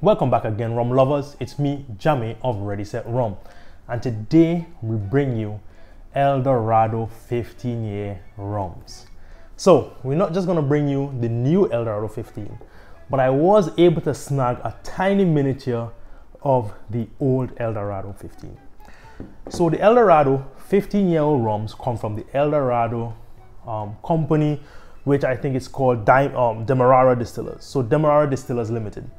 Welcome back again, rum lovers. It's me, Jamie of Ready Set Rum, and today we bring you El Dorado 15-year rums. So we're not just gonna bring you the new El Dorado 15, but I was able to snag a tiny miniature of the old El Dorado 15. So the El Dorado 15-year-old rums come from the El Dorado company, which I think is called Demerara Distillers. So Demerara Distillers Limited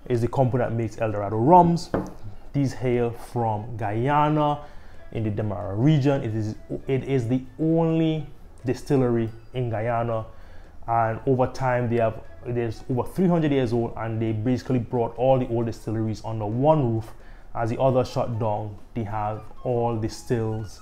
is the company that makes El Dorado rums. These hail from Guyana in the Demerara region. It is the only distillery in Guyana, and over time it is over 300 years old, and they basically brought all the old distilleries under one roof. As the others shut down, they have all the stills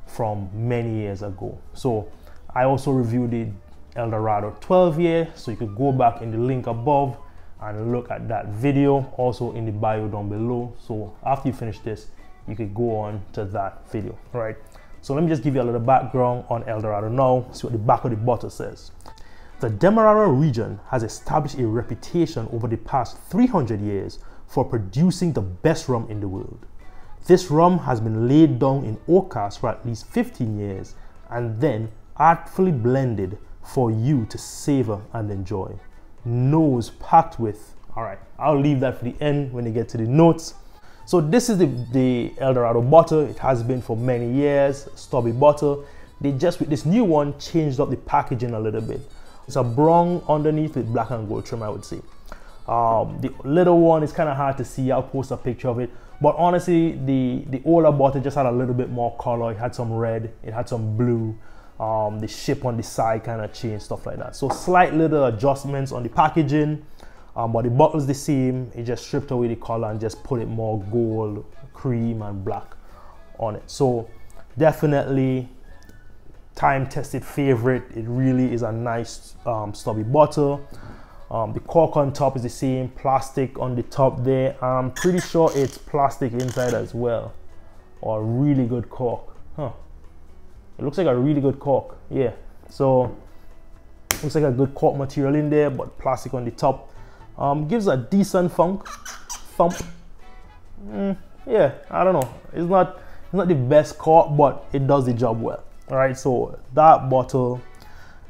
from many years ago. So I also reviewed the El Dorado 12-year, so you could go back in the link above and look at that video, also in the bio down below. So after you finish this, you could go on to that video. All right, so let me just give you a little background on El Dorado now. See what the back of the bottle says. The Demerara region has established a reputation over the past 300 years for producing the best rum in the world. This rum has been laid down in oak casks for at least 15 years and then artfully blended for you to savor and enjoy. Nose packed with, all right, I'll leave that for the end when you get to the notes. So this is the El Dorado bottle. It has been for many years, stubby bottle. They just, with this new one, changed up the packaging a little bit. It's a brown underneath with black and gold trim, I would say. The little one is kind of hard to see. I'll post a picture of it. But honestly, the older bottle just had a little bit more color. It had some red, it had some blue. The shape on the side kind of changed, stuff like that. So slight little adjustments on the packaging, but the bottle is the same. It just stripped away the color and just put it more gold, cream and black on it. So definitely time-tested favorite. It really is a nice stubby bottle. The cork on top is the same, plastic on the top there. I'm pretty sure it's plastic inside as well, or a really good cork. It looks like a really good cork, yeah. So looks like a good cork material in there, but plastic on the top. Gives a decent thump. Yeah, I don't know. It's not the best cork, but it does the job well. All right, so that bottle,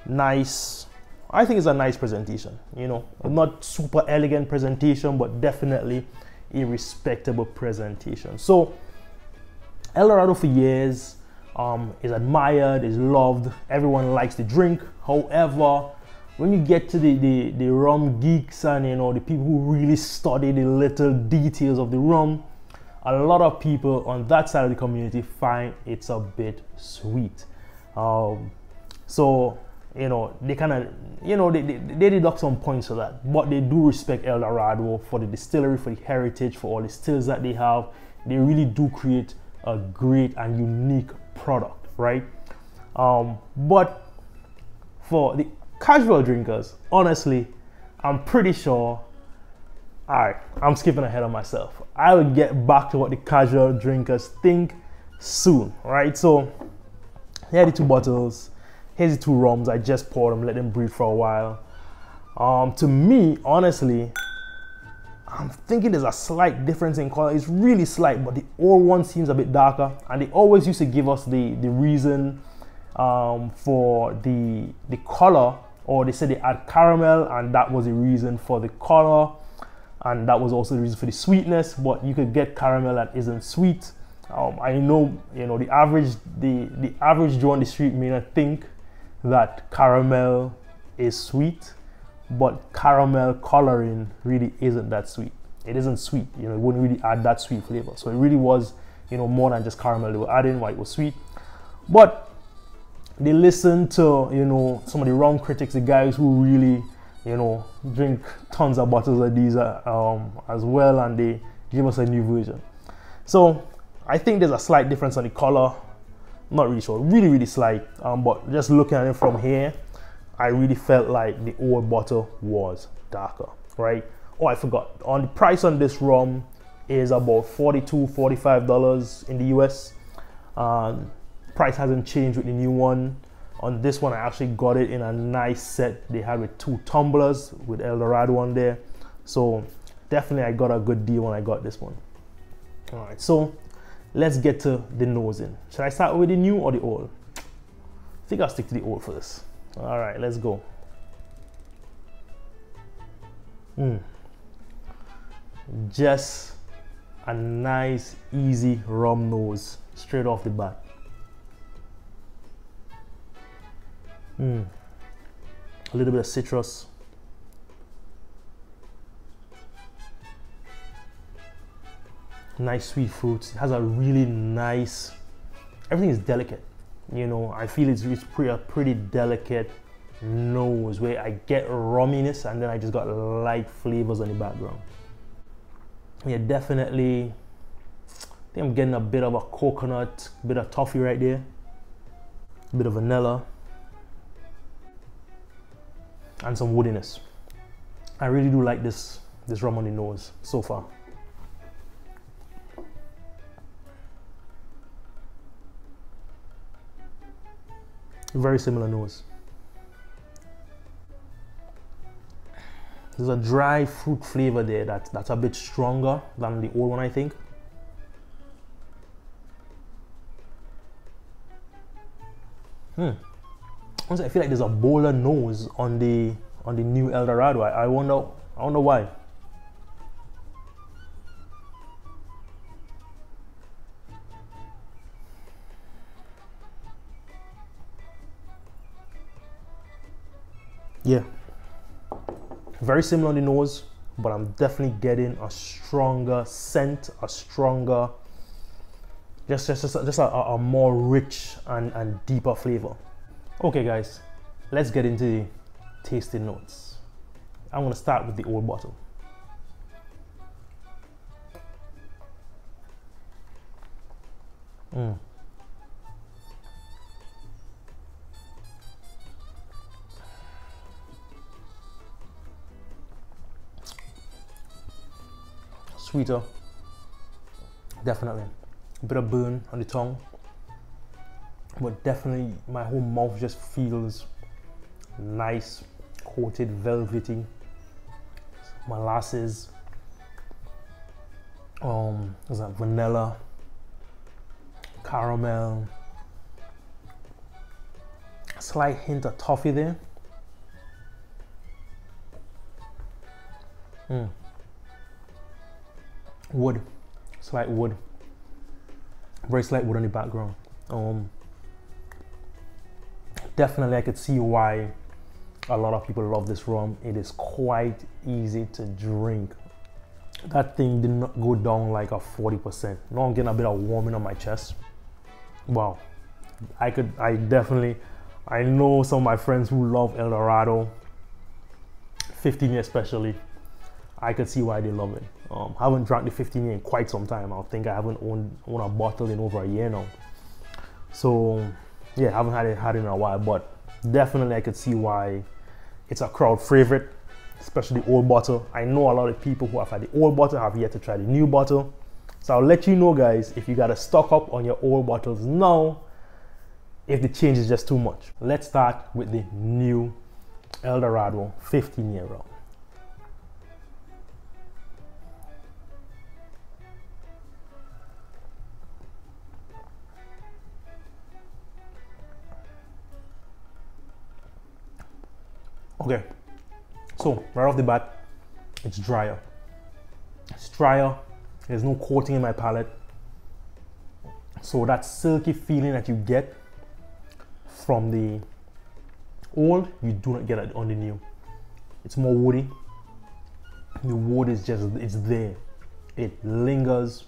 nice. I think it's a nice presentation. You know, not super elegant presentation, but definitely a respectable presentation. So El Dorado for years is admired, is loved. Everyone likes the drink. However, when you get to the rum geeks and the people who really study the little details of the rum, a lot of people on that side of the community find it's a bit sweet. So they kind of they deduct some points for that, but they do respect El Dorado for the distillery, for the heritage, for all the stills that they have. They really do create a great and unique product, right? But for the casual drinkers, honestly, I'm pretty sure, all right, I'm skipping ahead of myself. I will get back to what the casual drinkers think soon, right? So here are the two bottles. Here's the two rums. I just poured them, let them breathe for a while. To me, honestly, I'm thinking there's a slight difference in color. It's really slight, but the old one seems a bit darker. And they always used to give us the reason for the color, or they said they add caramel, and that was the reason for the color, and that was also the reason for the sweetness. But you could get caramel that isn't sweet. I know, the average Joe on the street may not think that caramel is sweet, but caramel coloring really isn't that sweet. It isn't sweet, it wouldn't really add that sweet flavor. So it really was, more than just caramel they were adding why it was sweet. But they listened to, some of the rum critics, the guys who really, drink tons of bottles of these as well, and they give us a new version. So I think there's a slight difference on the color. I'm not really sure, really slight, but just looking at it from here, I really felt like the old bottle was darker, right? Oh, I forgot. On the price on this rum is about $42, $45 in the US. Price hasn't changed with the new one. On this one, I actually got it in a nice set they had with 2 tumblers with El Dorado on there. So definitely I got a good deal when I got this one. All right, so let's get to the nosing. Should I start with the new or the old? I think I'll stick to the old first. All right, let's go. Just a nice, easy rum nose straight off the bat. A little bit of citrus. Nice sweet fruits. It has a really nice, everything is delicate. You know, I feel it's a pretty delicate nose where I get rumminess and then I just got light flavors on the background. Yeah, definitely, I think I'm getting a bit of a coconut, a bit of toffee right there, a bit of vanilla, and some woodiness. I really do like this rum on the nose so far. Very similar nose. There's a dry fruit flavor there that's a bit stronger than the old one, I think. Honestly, I feel like there's a bolder nose on the new El Dorado. I wonder why. Yeah, very similar on the nose, but I'm definitely getting a stronger scent, a stronger, just a more rich and deeper flavor. Okay guys, let's get into the tasting notes. I'm gonna start with the old bottle. Sweeter, definitely. A bit of burn on the tongue, but definitely my whole mouth just feels nice, coated, velvety. Molasses, there's that vanilla, caramel, a slight hint of toffee there. Wood, slight wood, very slight wood on the background. Definitely I could see why a lot of people love this rum. It is quite easy to drink. That thing did not go down like a 40%. Now I'm getting a bit of warming on my chest. Wow, I know some of my friends who love El Dorado, 15 year especially. I could see why they love it. Haven't drank the 15 year in quite some time. I think I haven't owned a bottle in over a year now. So yeah, I haven't had it in a while, but definitely I could see why it's a crowd favorite, especially the old bottle. I know a lot of people who have had the old bottle have yet to try the new bottle. So I'll let you know guys, if you gotta stock up on your old bottles now, if the change is just too much. Let's start with the new El Dorado 15 year rum. Okay, so right off the bat, it's drier. It's drier, there's no coating in my palate. So that silky feeling that you get from the old, you do not get it on the new. It's more woody. The wood is it's there. It lingers,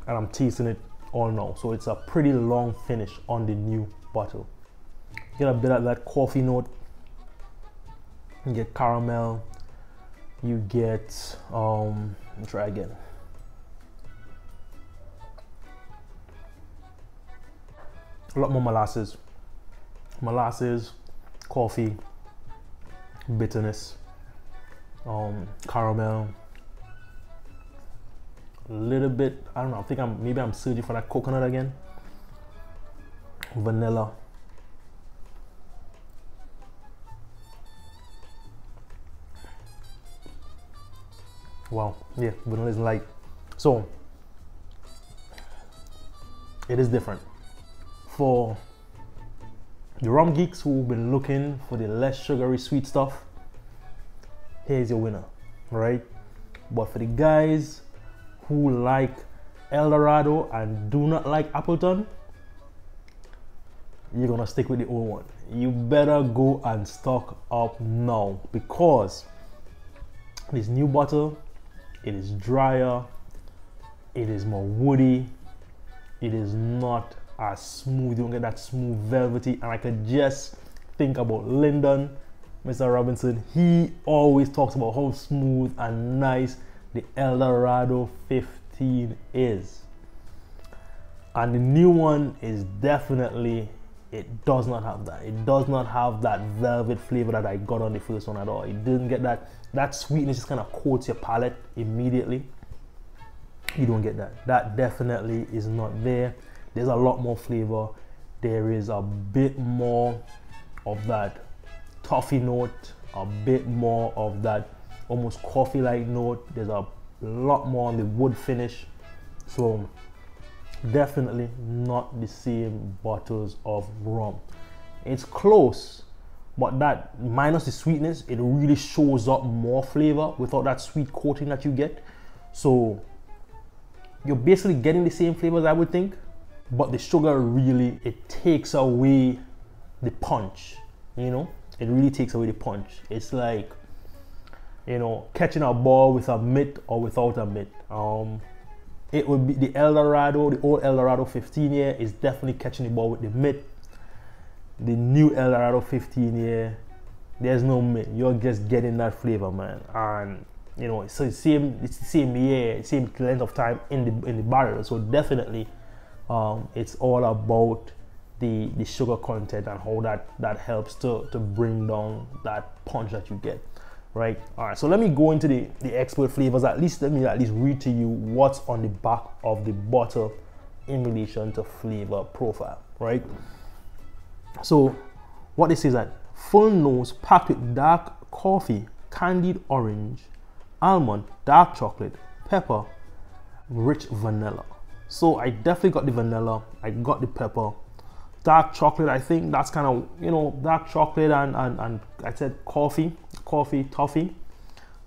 and I'm tasting it all now. So it's a pretty long finish on the new bottle. Get a bit of that coffee note. You get caramel, you get let's try again. A lot more molasses, coffee, bitterness, caramel, a little bit, I don't know, I think maybe I'm searching for that coconut again, vanilla. Wow, yeah, vanilla is light. So it is different. For the rum geeks who've been looking for the less sugary sweet stuff, here's your winner, right? But for the guys who like El Dorado and do not like Appleton, you're gonna stick with the old one. You better go and stock up now, because this new bottle, it is drier, it is more woody, it is not as smooth. You don't get that smooth velvety, and I could just think about Lyndon, Mr. Robinson. He always talks about how smooth and nice the El Dorado 15 is, and the new one is definitely, it does not have that. It does not have that velvet flavor that I got on the first one at all. It didn't get that sweetness. Just kind of coats your palate immediately. You don't get that. That definitely is not there. There's a lot more flavor. There is a bit more of that toffee note, a bit more of that almost coffee-like note. There's a lot more on the wood finish. So definitely not the same bottles of rum. It's close, but that minus the sweetness, it really shows up more flavor without that sweet coating that you get. So you're basically getting the same flavors, I would think, but the sugar really, it takes away the punch, you know? It really takes away the punch. It's like, you know, catching a ball with a mitt or without a mitt. It would be the El Dorado, the old El Dorado 15 year is definitely catching the ball with the mitt. The new El Dorado 15 year, there's no mitt. You're just getting that flavor, man. And you know, so it's the same year, same length of time in the barrel. So definitely, it's all about the sugar content and how that helps to bring down that punch that you get. Right. All right. So let me go into the expert flavors. Let me at least read to you what's on the back of the bottle in relation to flavor profile. Right. So what this is that full nose packed with dark coffee, candied orange, almond, dark chocolate, pepper, rich vanilla. So I definitely got the vanilla. I got the pepper. Dark chocolate, I think that's kind of, you know, dark chocolate and I said coffee, toffee.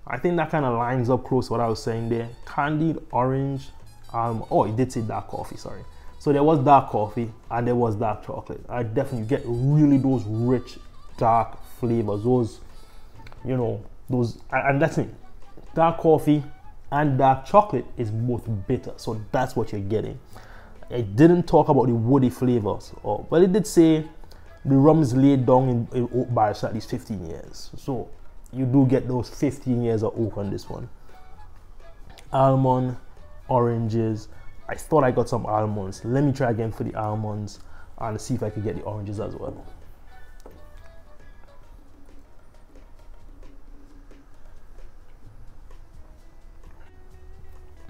I think that kind of lines up close to what I was saying there. Candied orange, oh, it did say dark coffee, sorry. So there was dark coffee and there was dark chocolate. I definitely get really those rich, dark flavors. Those, you know, those, and that's it. Dark coffee and dark chocolate is both bitter. So that's what you're getting. It didn't talk about the woody flavors, but it did say the rum is laid down in oak barrels for at least 15 years. So you do get those 15 years of oak on this one. Almond, oranges. I thought I got some almonds. Let me try again for the almonds and see if I could get the oranges as well.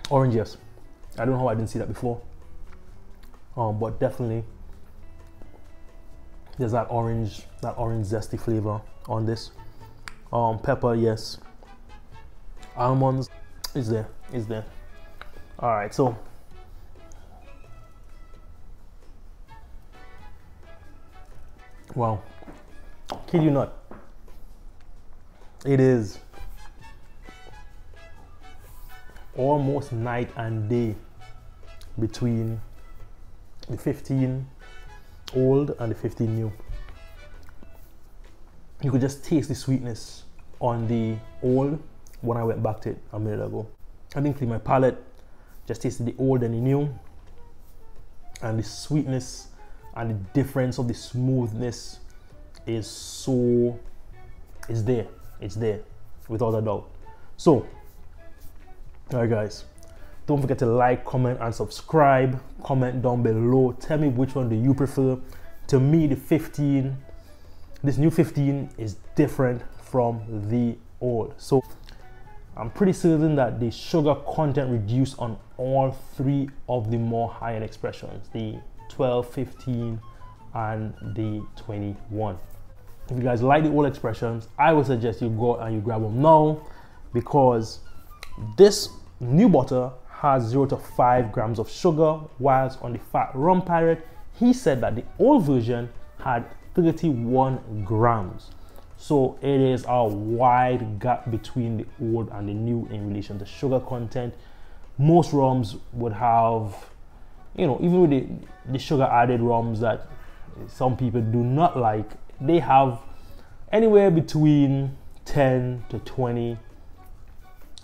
Orange, yes. I don't know how I didn't see that before. But definitely there's that orange zesty flavor on this. Pepper, yes. Almonds is there. All right, so wow, kid you not, it is almost night and day between the 15 old and the 15 new. You could just taste the sweetness on the old when I went back to it a minute ago. I didn't clean my palate, just tasted the old and the new, and the sweetness and the difference of the smoothness is there without a doubt. So all right guys, don't forget to like, comment and subscribe. Comment down below, tell me which one do you prefer. To me, the 15, this new 15 is different from the old. So I'm pretty certain that the sugar content reduced on all three of the more high-end expressions, the 12, 15 and the 21. If you guys like the old expressions, I would suggest you go and you grab them now, because This new bottle has 0 to 5 grams of sugar, whilst on the Fat Rum Pirate, he said that the old version had 31 grams. So it is a wide gap between the old and the new in relation to sugar content. Most rums would have, you know, even with the sugar added rums that some people do not like, they have anywhere between 10 to 20.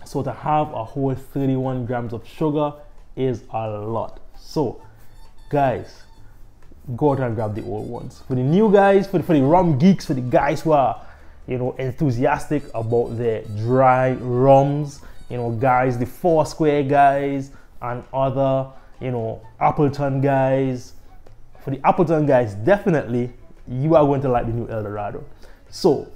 So to have a whole 31 grams of sugar is a lot. So guys, go out and grab the old ones. For the new guys, for the rum geeks, for the guys who are, you know, enthusiastic about their dry rums, you know, guys, the Foursquare guys and other, you know, Appleton guys. For the Appleton guys, definitely you are going to like the new El Dorado. So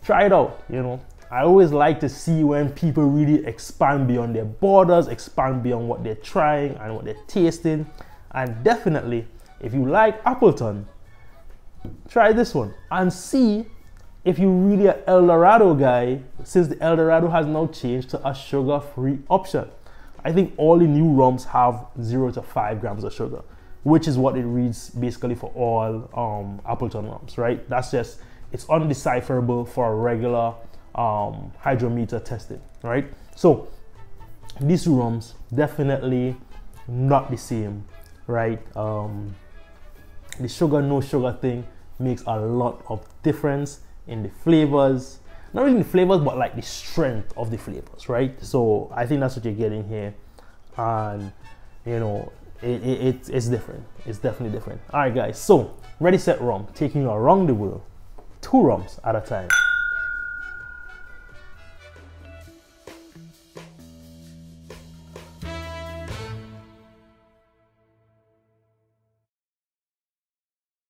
try it out. You know, I always like to see when people really expand beyond their borders, expand beyond what they're trying and what they're tasting. And definitely, if you like Appleton, try this one and see if you're really an El Dorado guy, since the El Dorado has now changed to a sugar-free option. I think all the new rums have 0 to 5 grams of sugar, which is what it reads basically for all Appleton rums, right? That's just, it's undecipherable for a regular hydrometer testing, right? So these two rums definitely not the same, right? The sugar, no sugar thing makes a lot of difference in the flavors, not really in the flavors, but like the strength of the flavors, right? So I think that's what you're getting here, and you know, it's different. It's definitely different. All right, guys. So Ready Set Rum, taking you around the world, 2 rums at a time.